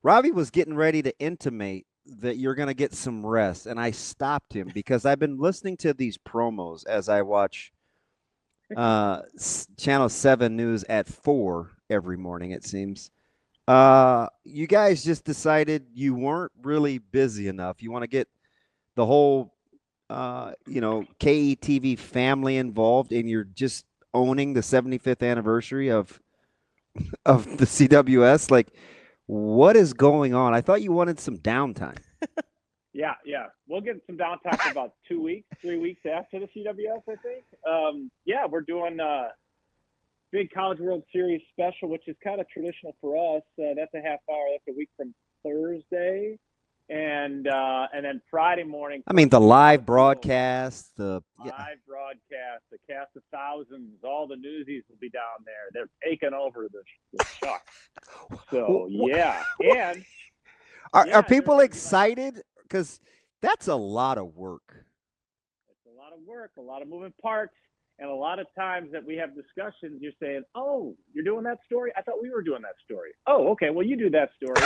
Ravi was getting ready to intimate that you're going to get some rest, and I stopped him because I've been listening to these promos as I watch Channel 7 News at 4 every morning, it seems. You guys just decided you weren't really busy enough. You want to get the whole, KETV family involved, and you're just owning the 75th anniversary of the CWS. Like, what is going on? I thought you wanted some downtime. Yeah. We'll get some downtime for about 2 weeks, 3 weeks after the CWS, I think. Yeah, we're doing big College World Series special, which is kind of traditional for us. That's a half hour. That's a week from Thursday, and then Friday morning. I mean, the live broadcast, live broadcast, the cast of thousands, all the newsies will be down there. They're taking over the chuck. So yeah, and are people excited? Because that's a lot of work. It's a lot of work, a lot of moving parts. And a lot of times that we have discussions, you're saying, "Oh, you're doing that story? I thought we were doing that story." Oh, okay. Well, you do that story,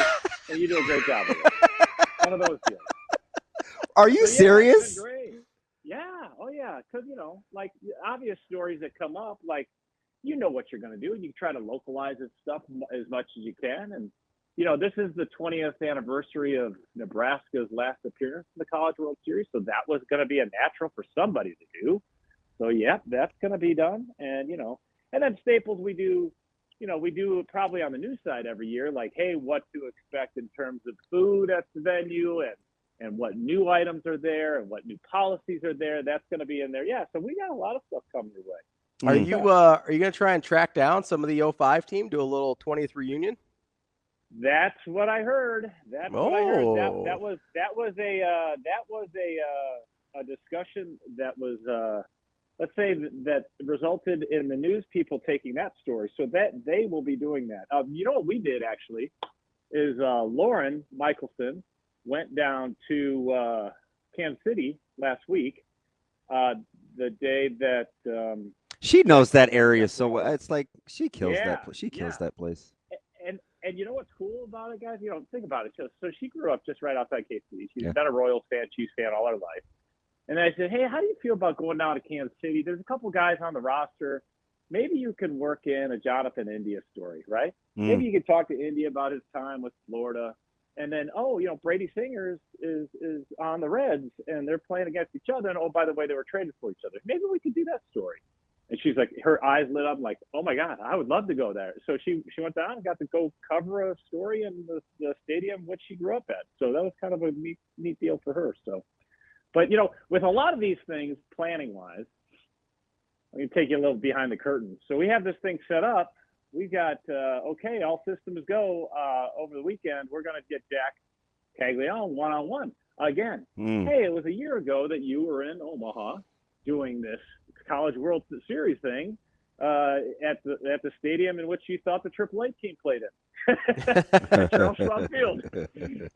and you do a great job of it. One of those deals. Are you serious? It's been great. Yeah. Oh, yeah. Because like obvious stories that come up, like what you're going to do, and you try to localize this stuff as much as you can. And this is the 20th anniversary of Nebraska's last appearance in the College World Series, so that was going to be a natural for somebody to do. So, yeah, that's going to be done. And, and then staples we do probably on the news side every year, like, hey, what to expect in terms of food at the venue and what new items are there and what new policies are there. That's going to be in there. Yeah, so we got a lot of stuff coming your way. Are you going to try and track down some of the 05 team, do a little 20th reunion? That's what I heard. What I heard. That was a discussion that was let's say that resulted in the news people taking that story, so that they will be doing that. What we did actually is Lauren Michelson went down to Kansas City last week, the day that she knows that area so well. It's like she kills that. She kills that place. And you know what's cool about it, guys? Think about it. So she grew up just right outside Kansas City. She's been a Royals fan, Chiefs fan all her life. And I said, hey, how do you feel about going down to Kansas City? There's a couple guys on the roster. Maybe you can work in a Jonathan India story, right? Maybe you could talk to India about his time with Florida. And then, Brady Singer is on the Reds, and they're playing against each other. And, by the way, they were traded for each other. Maybe we could do that story. And she's like, her eyes lit up like, oh, my God, I would love to go there. So she went down and got to go cover a story in the stadium which she grew up at. So that was kind of a neat deal for her. So. But, with a lot of these things, planning-wise, let me take you a little behind the curtain. So we have this thing set up. We've got, all systems go over the weekend. We're going to get Jack Caglione one-on-one again. Hey, it was a year ago that you were in Omaha doing this College World Series thing at the stadium in which you thought the AAA team played in. Charles Schwab Field.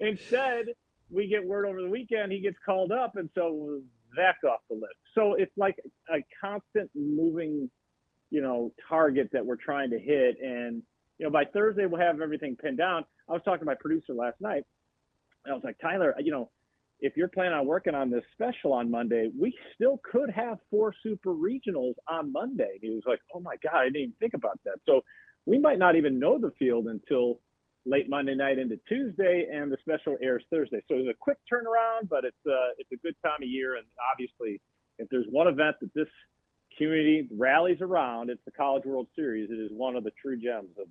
Instead, we get word over the weekend he gets called up, and so that's off the list. So it's like a constant moving, target that we're trying to hit. And, by Thursday we'll have everything pinned down. I was talking to my producer last night, and I was like, Tyler, if you're planning on working on this special on Monday, we still could have 4 super regionals on Monday. He was like, oh my God, I didn't even think about that. So we might not even know the field until late Monday night into Tuesday, and the special airs Thursday. So it's a quick turnaround, but it's a good time of year. And obviously, if there's one event that this community rallies around, it's the College World Series. It is one of the true gems of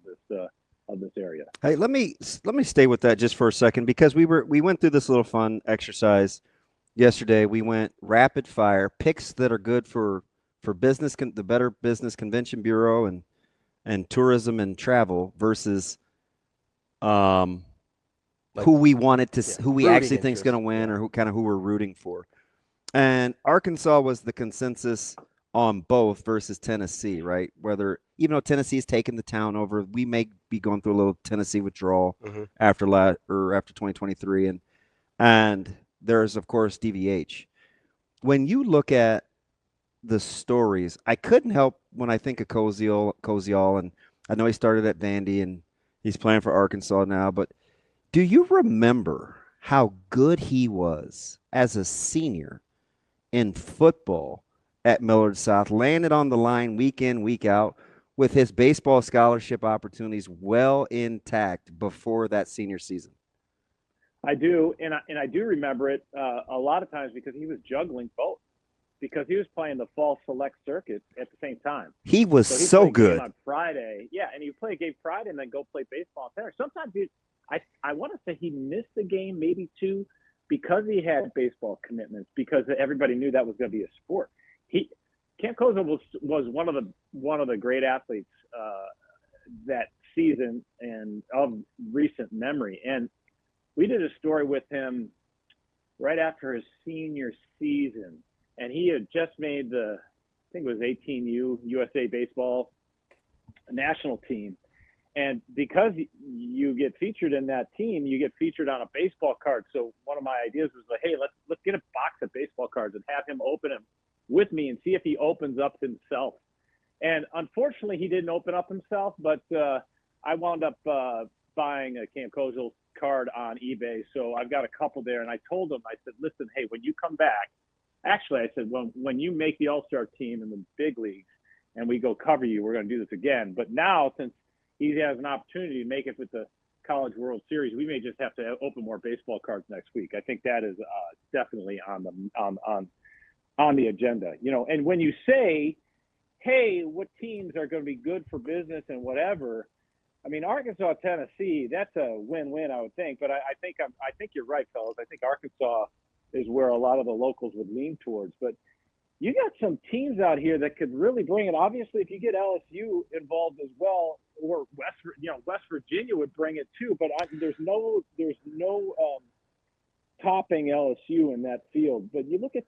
this area. Hey, let me stay with that just for a second, because we went through this little fun exercise yesterday. We went rapid fire picks that are good for business, the Better Business Convention Bureau and tourism and travel versus who we wanted to, who we actually think is going to win, or who we're rooting for. And Arkansas was the consensus on both versus Tennessee, right? Even though Tennessee's taken the town over, we may be going through a little Tennessee withdrawal after 2023, and there's of course DVH. When you look at the stories, I couldn't help when I think of Koziol, and I know he started at Vandy and he's playing for Arkansas now, but Do you remember how good he was as a senior in football at Millard South? Landed on the line week in, week out, with his baseball scholarship opportunities well intact before that senior season. I do, and I do remember it a lot of times because he was juggling both. Because he was playing the fall select circuit at the same time. He was so good on Friday. Yeah, and he would play a game Friday and then go play baseball on Saturday. Sometimes I want to say he missed a game, maybe two, because he had baseball commitments, because everybody knew that was going to be a sport. Camp Kozel was one of the great athletes that season and of recent memory. And we did a story with him right after his senior season. And he had just made I think it was 18U USA baseball national team. And because you get featured in that team, you get featured on a baseball card. So one of my ideas was like, hey, let's get a box of baseball cards and have him open them with me and see if he opens up himself. And unfortunately, he didn't open up himself, but I wound up buying a Camp Kozel card on eBay. So I've got a couple there. And I told him, I said, listen, hey, when you come back, actually, I said, when you make the All-Star team in the big leagues and we go cover you, we're going to do this again. But now, since he has an opportunity to make it with the College World Series, we may just have to open more baseball cards next week. I think that is definitely on the agenda. You know, and when you say, hey, what teams are going to be good for business and whatever, I mean, Arkansas, Tennessee, that's a win-win, I would think. But I think you're right, fellas. I think Arkansas is where a lot of the locals would lean towards. But you got some teams out here that could really bring it. Obviously, if you get LSU involved as well, or West Virginia would bring it too. But there's no topping LSU in that field. But you look at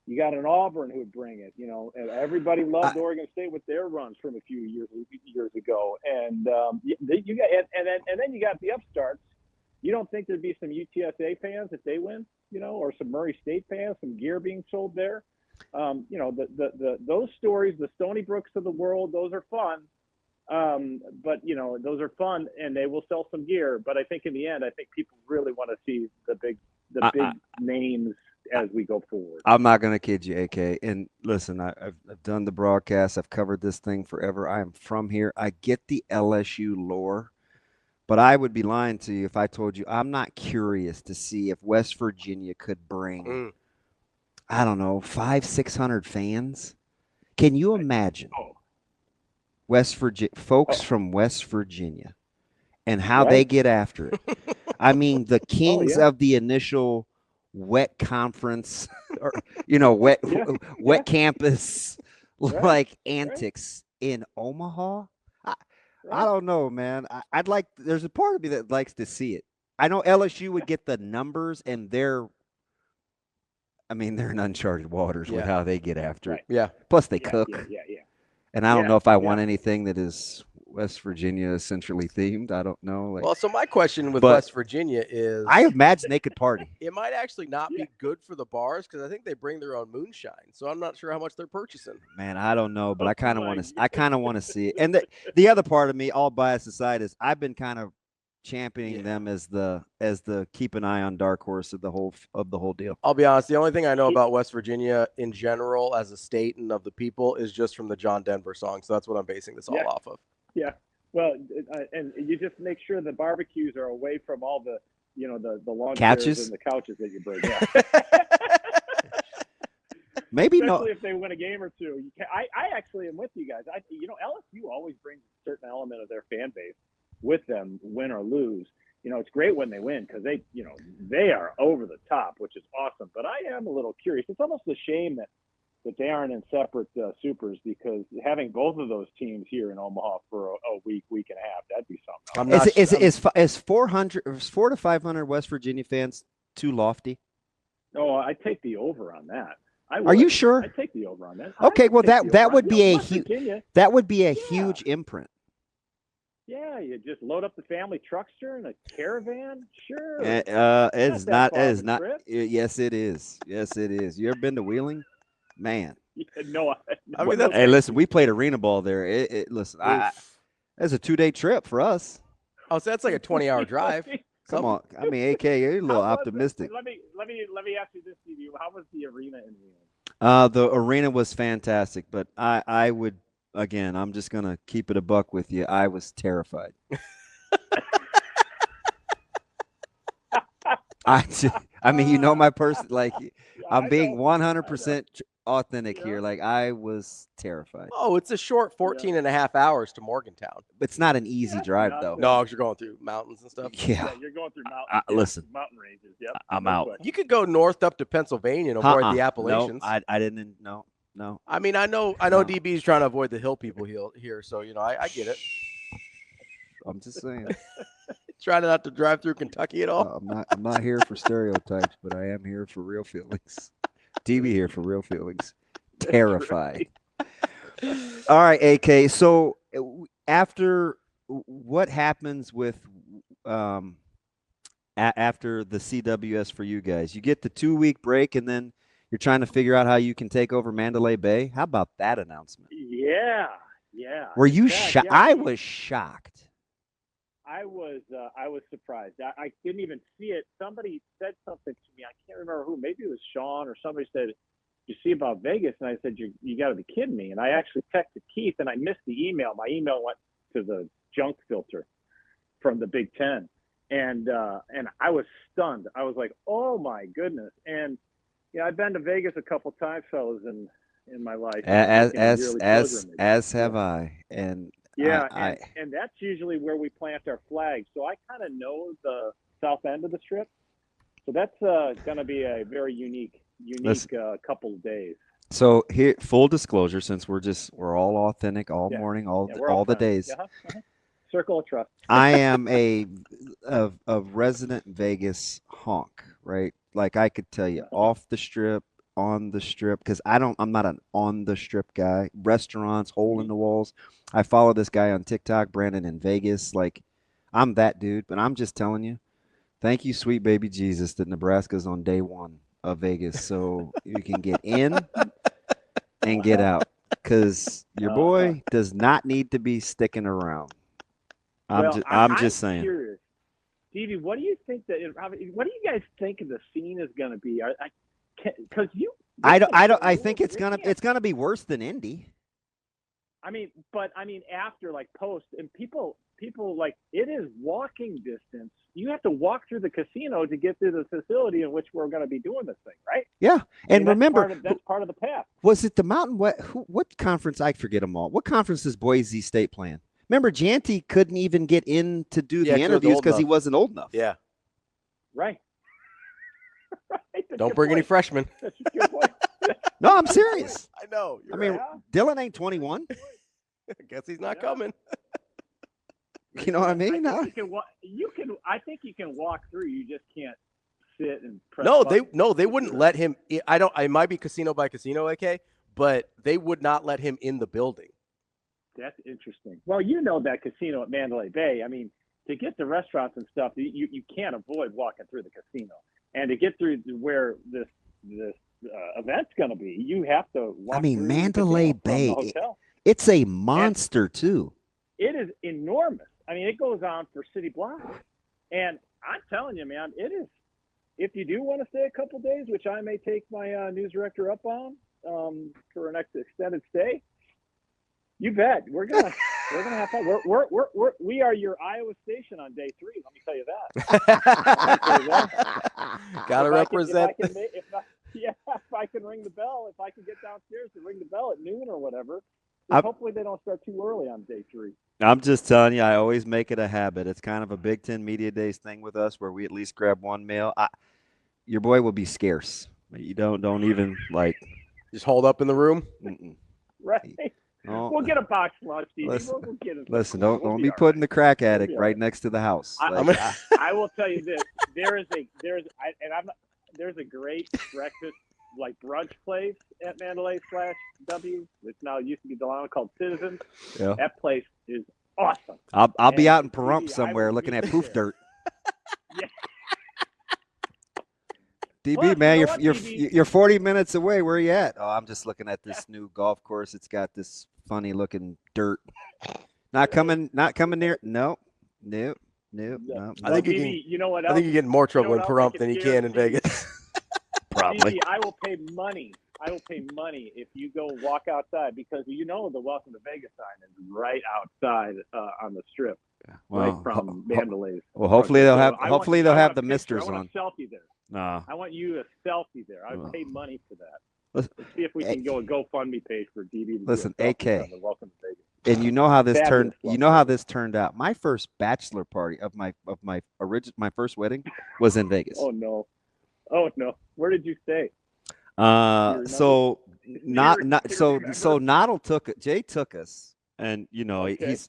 you got an Auburn who would bring it. You know, and everybody loved Oregon State with their runs from a few years ago. And then you got the upstarts. You don't think there'd be some UTSA fans if they win, or some Murray State fans, some gear being sold there? Those stories, the Stony Brooks of the world, those are fun. But those are fun and they will sell some gear. But I think in the end, I think people really want to see the big names as we go forward. I'm not going to kid you, AK. And listen, I've done the broadcast. I've covered this thing forever. I am from here. I get the LSU lore. But I would be lying to you if I told you I'm not curious to see if West Virginia could bring, I don't know, 500-600 fans. Can you imagine folks from West Virginia and how they get after it? I mean, the kings of the initial wet conference or, wet campus like antics in Omaha. I don't know, man. There's a part of me that likes to see it. I know LSU would get the numbers and they're in uncharted waters with how they get after it. Yeah. Plus they cook. Yeah. And I don't know if I want anything that is West Virginia centrally themed. I don't know. Well, so my question with West Virginia is, I imagine they could party. It might actually not be good for the bars because I think they bring their own moonshine. So I'm not sure how much they're purchasing. Man, I don't know, but I kind of want to. I kind of want to see it. And the other part of me, all bias aside, is I've been kind of championing them as the keep an eye on dark horse of the whole deal. I'll be honest. The only thing I know about West Virginia in general as a state and of the people is just from the John Denver song. So that's what I'm basing this all off of. Yeah. Well, and you just make sure the barbecues are away from all the, the lawn chairs and the couches that you bring. Yeah. Maybe especially if they win a game or two. I actually am with you guys. LSU always brings a certain element of their fan base with them, win or lose. It's great when they win because they are over the top, which is awesome. But I am a little curious. It's almost a shame that they aren't in separate supers because having both of those teams here in Omaha for a week and a half, that'd be something. Is 400 or 400 to 500 West Virginia fans too lofty? Oh, I take the over on that. Are you sure? I take the over on that. Okay, well that would be a huge imprint. Yeah, you just load up the family truckster and a caravan. Sure. It is not. Yes, it is. Yes, it is. You ever been to Wheeling? Man. No. Hey, listen, we played arena ball there. Listen, that's a 2-day trip for us. Oh, so that's like a 20-hour drive. Come on. I mean, AK, you're a little optimistic. Let me ask you this, Stevie. How was the arena in Reno? The arena was fantastic, but I would, again, I'm just going to keep it a buck with you. I was terrified. I mean, you know my person, like, I'm being 100% authentic here. Like, I was terrified. Oh, it's a short 14 and a half hours to Morgantown. It's not an easy drive, though. No, because you're going through mountains and stuff. Yeah, you're going through mountains. Mountain ranges. Yep. I'm out. You could go north up to Pennsylvania and avoid the Appalachians. No, I didn't. No. I mean, I know DB's trying to avoid the hill people here, so I get it. I'm just saying. Trying not to drive through Kentucky at all. I'm not here for stereotypes, but I am here for real feelings. DB here for real feelings. Terrified. All right, AK. So after what happens with after the CWS for you guys? You get the 2-week break, and then you're trying to figure out how you can take over Mandalay Bay. How about that announcement? Yeah. Were you shocked? Yeah. I was shocked. I was surprised. I didn't even see it. Somebody said something to me. I can't remember who. Maybe it was Sean or somebody said, "You see about Vegas?" And I said, "You got to be kidding me!" And I actually texted Keith, and I missed the email. My email went to the junk filter from the Big Ten, and I was stunned. I was like, "Oh my goodness!" And I've been to Vegas a couple times, fellas, in my life. As have I. And yeah, and that's usually where we plant our flags. So I kind of know the south end of the strip. So that's going to be a very unique couple of days. So here, full disclosure, since we're all authentic all morning, all the days. Circle of trust. I am a resident Vegas honk, right? Like I could tell you off the strip, on the strip, because I'm not an on the strip guy. Restaurants, hole in the walls. I follow this guy on TikTok, Brandon in Vegas. Like, I'm that dude, but I'm just telling you, thank you, sweet baby Jesus, that Nebraska's on day 1 of Vegas, so you can get in and get out, because your boy does not need to be sticking around. I'm just saying. Curious. Stevie, what do you think what do you guys think the scene is going to be? Because I think it's gonna be worse than Indy. After like post and people like it is walking distance. You have to walk through the casino to get to the facility in which we're going to be doing this thing, right? Yeah, and remember that's part of the path. Was it the Mountain West? What conference? I forget them all. What conference is Boise State playing? Remember, Janty couldn't even get in to do the interviews because he wasn't old enough. Yeah, right. Don't bring any freshmen. That's a good point. No, I'm serious. I know. Dylan ain't 21. I guess he's not coming. You know what I mean? I think you can walk through. You just can't sit and press. They wouldn't let him. I might be casino by casino, AK, but they would not let him in the building. That's interesting. Well, that casino at Mandalay Bay. I mean, to get to restaurants and stuff, you can't avoid walking through the casino. And to get through where this event's going to be, you have to walk through Mandalay Bay, it's a monster, too. It is enormous. I mean, it goes on for city blocks. And I'm telling you, man, it is. If you do want to stay a couple days, which I may take my news director up on for an extended stay, you bet. We're gonna have fun. We are your Iowa station on day 3. Let me tell you that. Gotta represent. If I can ring the bell, if I can get downstairs to ring the bell at noon or whatever, hopefully they don't start too early on day 3. I'm just telling you, I always make it a habit. It's kind of a Big Ten Media Days thing with us, where we at least grab one meal. Your boy will be scarce. You don't even just hold up in the room. Right. Oh, we'll get a box lunch, Stevie. We'll get it. Listen, don't be putting the crack addict right next to the house. I will tell you this: there's a great breakfast brunch place at Mandalay/W, which now used to be Delano, called Citizens. Yeah. That place is awesome. I'll be out in Pahrump somewhere looking at poof dirt. Yeah. DB, man, you're 40 minutes away. Where are you at? Oh, I'm just looking at this new golf course. It's got this funny looking dirt. Not coming near. No. No. I think you know what else? I think you get in more trouble in what Pahrump else I than you can can in Vegas. Probably. I will pay money. If you go walk outside, because the Welcome to Vegas sign is right outside on the strip, right from Mandalay's. Well, hopefully they'll have the picture. misters I want on. a selfie there. No. I want you a selfie there. I would pay money for that. Let's see if we can go a GoFundMe page for DB to listen, do a AK. selfie on the Welcome to Vegas. And you know how this Fabulous turned. You know how this turned out. My first bachelor party of my first wedding was in Vegas. Oh no! Where did you stay? So Noddle took it. Jay took us, and he's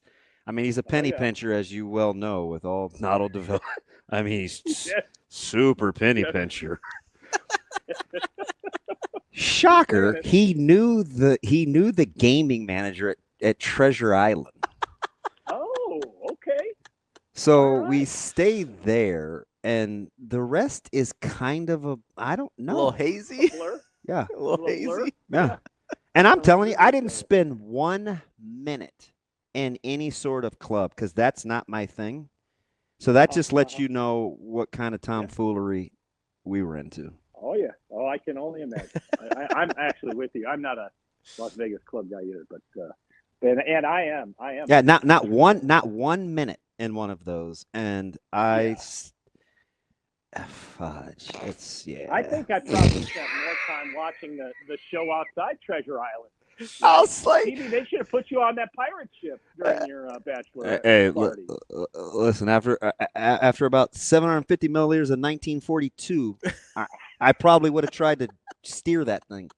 a penny pincher, as you well know, with all Noddle development. I mean, he's super penny pincher. Shocker! He knew the gaming manager at Treasure Island. Oh, okay. So we stayed there, and the rest is kind of I don't know. A little hazy? Yeah. A little hazy? Yeah. And I'm telling you, I didn't spend 1 minute in any sort of club because that's not my thing. So that just lets you know what kind of tomfoolery we were into. Oh, yeah. Oh, I can only imagine. I'm actually with you. I'm not a Las Vegas club guy either, but and I am. Yeah, not 1 minute in one of those, and fudge. I think I probably spent more time watching the show outside Treasure Island. I was like, Maybe they should have put you on that pirate ship during your bachelor party. Listen, after about 750 milliliters of 1942, I probably would have tried to steer that thing.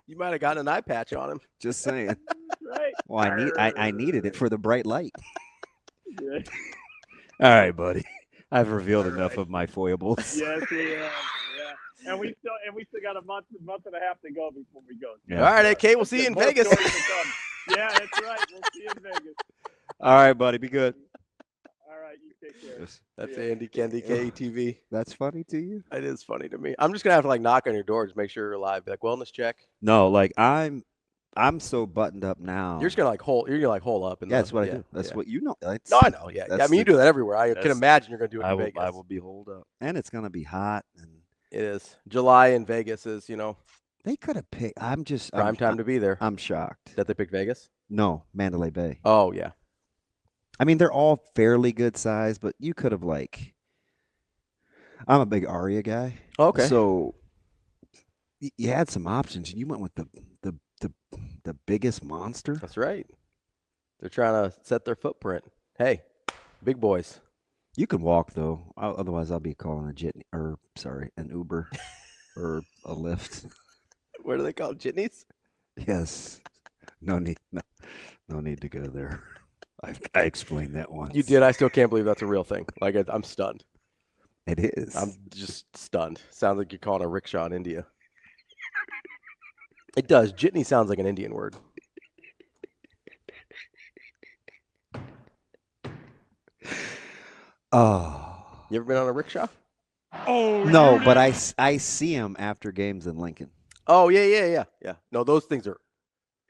You might have gotten an eye patch on him. Just saying. Right. Well, I needed it for the bright light. All right, buddy. I've revealed enough of my foibles. Yes, we have. Yeah. And we still got a month and a half to go before we go. Yeah. All right, AK, we'll see you in Vegas. Yeah, that's right. We'll see you in Vegas. All right, buddy. Be good. All right, you take care. That's Andy Kendeigh KETV. That's funny to you? It is funny to me. I'm just gonna have to knock on your door to make sure you're alive. Be like, wellness check. No, I'm so buttoned up now. You're just gonna hole up. That's what I do. That's what you know. No, I know. Yeah. I mean, you do that everywhere. I can imagine you're gonna do it in Vegas. I will be holed up, and it's gonna be hot. And it is. July in Vegas is, They could have picked. Prime time to be there. I'm shocked that they picked Vegas. No, Mandalay Bay. Oh yeah. I mean, they're all fairly good size, but you could have I'm a big Aria guy. Okay. So you had some options, and you went with the biggest monster. That's right. They're trying to set their footprint. Hey, big boys. You can walk though. Otherwise, I'll be calling an Uber or a Lyft. What do they call jitneys? Yes. No need to go there. I explained that once. You did. I still can't believe that's a real thing. I'm stunned. It is. I'm just stunned. Sounds like you're calling a rickshaw in India. It does. Jitney sounds like an Indian word. Oh. You ever been on a rickshaw? Oh no, but I see them after games in Lincoln. Oh yeah. No, those things are.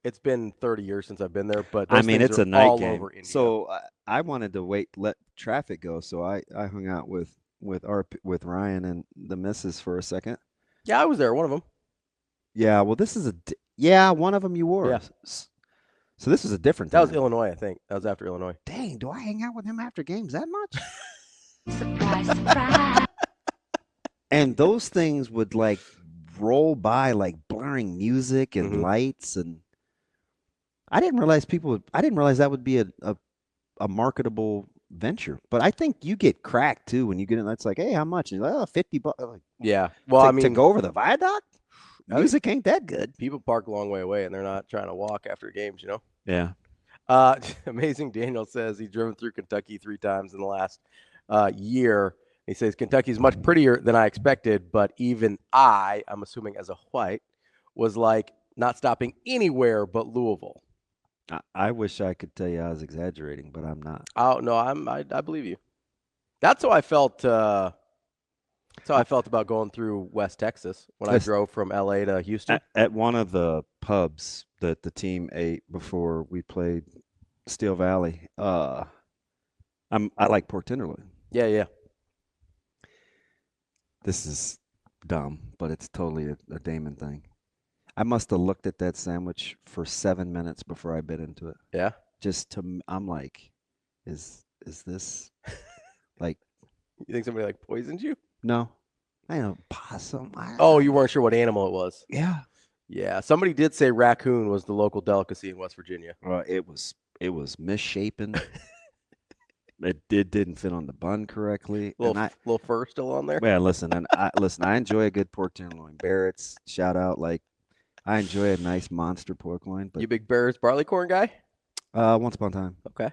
It's been 30 years since I've been there, but it's a night all game. Over India. So I wanted to let traffic go, so I hung out with Ryan and the missus for a second. Yeah, I was there. One of them. Yeah, well, this is one of them you wore. Yeah. So this is a different. That was Illinois, I think. That was after Illinois. Dang, do I hang out with him after games that much? Surprise, surprise. And those things would roll by blaring music and lights, and I didn't realize that would be a marketable venture. But I think you get cracked too when you get in. That's like, hey, how much? And you're like, $50. Yeah. Well, to go over the viaduct, music ain't that good. People park a long way away, and they're not trying to walk after games. Yeah. Amazing Daniel says he's driven through Kentucky 3 times in the last year. He says Kentucky's much prettier than I expected, but even I'm assuming as a white, was not stopping anywhere but Louisville. I wish I could tell you I was exaggerating, but I'm not. Oh no, I believe you. That's how I felt. That's how I felt about going through West Texas when I drove from LA to Houston. At one of the pubs that the team ate before we played Steel Valley, I like pork tenderloin. Yeah. This is dumb, but it's totally a Damon thing. I must have looked at that sandwich for 7 minutes before I bit into it. Yeah. I'm like, is this like? You think somebody like poisoned you? No, I know possum. Oh, you weren't sure what animal it was. Yeah. Yeah. Somebody did say raccoon was the local delicacy in West Virginia. Well, it was misshapen. It didn't fit on the bun correctly. Little fur still on there. Yeah, listen, I enjoy a good pork tenderloin. Barrett's, shout out. Like, I enjoy a nice monster pork loin. But you big Bears barleycorn guy? Once upon a time. Okay.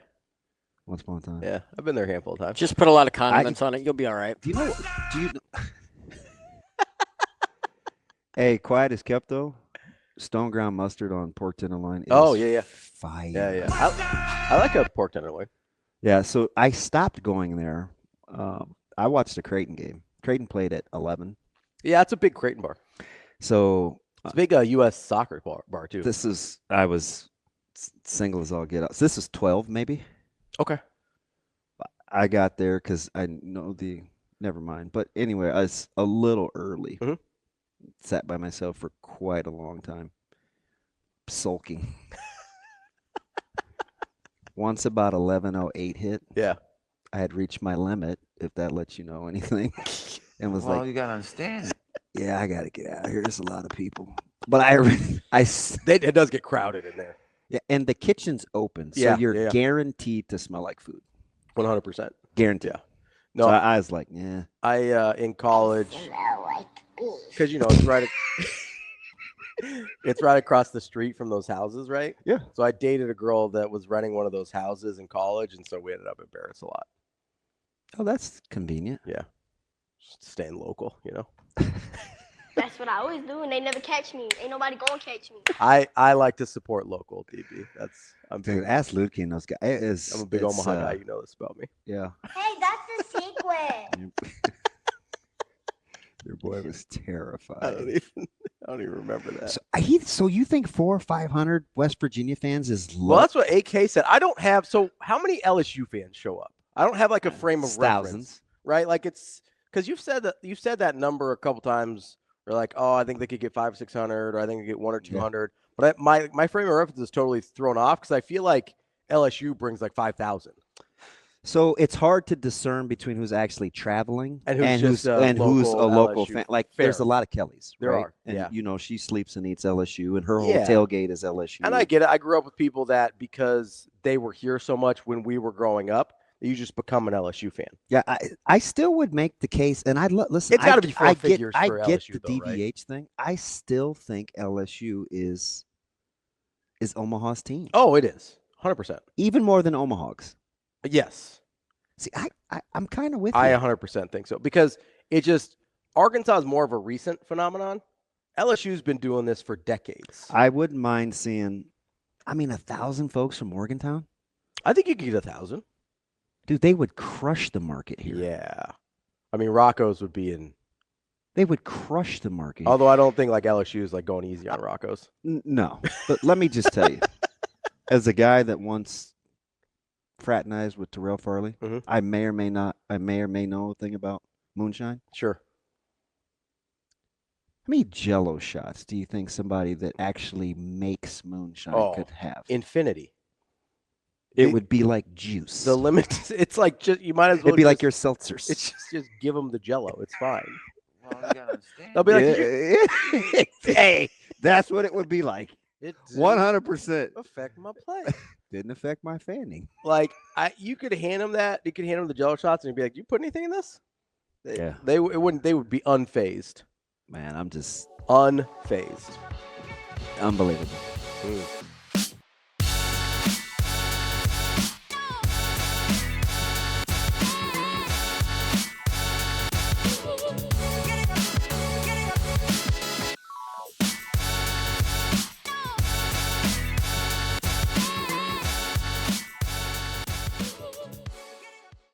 Once upon a time. Yeah, I've been there a handful of times. Just put a lot of condiments on it. You'll be all right. Do you know? Hey, quiet as kept though. Stone ground mustard on pork tenderloin. Yeah. Fire. Yeah. I like a pork tenderloin. Yeah, so I stopped going there. I watched a Creighton game. Creighton played at 11. Yeah, it's a big Creighton bar. So it's a big U.S. soccer bar too. I was single as all get out. So this is 12 maybe. Okay. I got there because I know never mind. But anyway, I was a little early. Mm-hmm. Sat by myself for quite a long time. Sulking. Once about 11:08 hit. Yeah. I had reached my limit, if that lets you know anything. And was like, you gotta understand. yeah, I gotta get out of here. There's a lot of people. But it does get crowded in there. Yeah, and the kitchen's open, so you're guaranteed to smell like food. 100%. Guaranteed. Yeah. No, so I was like, yeah. I in college, because it's right. It's right across the street from those houses, right? Yeah. So I dated a girl that was renting one of those houses in college, and so we ended up at Barrett's a lot. Oh, that's convenient. Yeah. Just staying local, That's what I always do, and they never catch me. Ain't nobody gonna catch me. I like to support local, DB. Dude, ask Luke and those guys. I'm a big Omaha guy. You know this about me. Yeah. Hey, that's the secret. Your boy was terrified. I don't even remember that. So you think 400 or 500 West Virginia fans is low? Well, that's what AK said. I don't have. So how many LSU fans show up? I don't have like a frame of thousands, reference, right? Like it's because you've said that number a couple times. Or like, oh, I think they could get 500 or 600, or I think they get 100 or 200. Yeah. But my frame of reference is totally thrown off because I feel like LSU brings like 5,000. So it's hard to discern between who's actually traveling and who's a local fan. Like Fair. there's a lot of Kellys. There right? are. And she sleeps and eats LSU, and her whole tailgate is LSU. And I get it. I grew up with people that because they were here so much when we were growing up, you just become an LSU fan. Yeah, I still would make the case, and listen. It's got to be four figures for LSU. I get the though, DVH right? thing. I still think LSU is Omaha's team. Oh, it is 100%. Even more than Omaha's. Yes. See, I'm kind of with you. I 100% think so because Arkansas is more of a recent phenomenon. LSU's been doing this for decades. I wouldn't mind seeing, 1,000 folks from Morgantown. I think you could get 1,000. Dude, they would crush the market here. Yeah. Rocco's would be in. They would crush the market. Although I don't think like LSU is like going easy on Rocco's. No. But let me just tell you, as a guy that once fraternized with Terrell Farley, mm-hmm. I may or may know a thing about moonshine. Sure. How many Jell-O shots do you think somebody that actually makes moonshine could have? Infinity. It would be like juice. The limit, it's like just you might as well. It'd be like your seltzers. It's just give them the Jell-O. It's fine. Well, you gotta understand. They'll be like, hey, that's what it would be like. It 100% affect my play. Didn't affect my fanning. Like you could hand them that. You could hand them the Jell-O shots, and you'd be like, "You put anything in this?" They wouldn't. They would be unfazed. Man, I'm just unfazed. Unbelievable.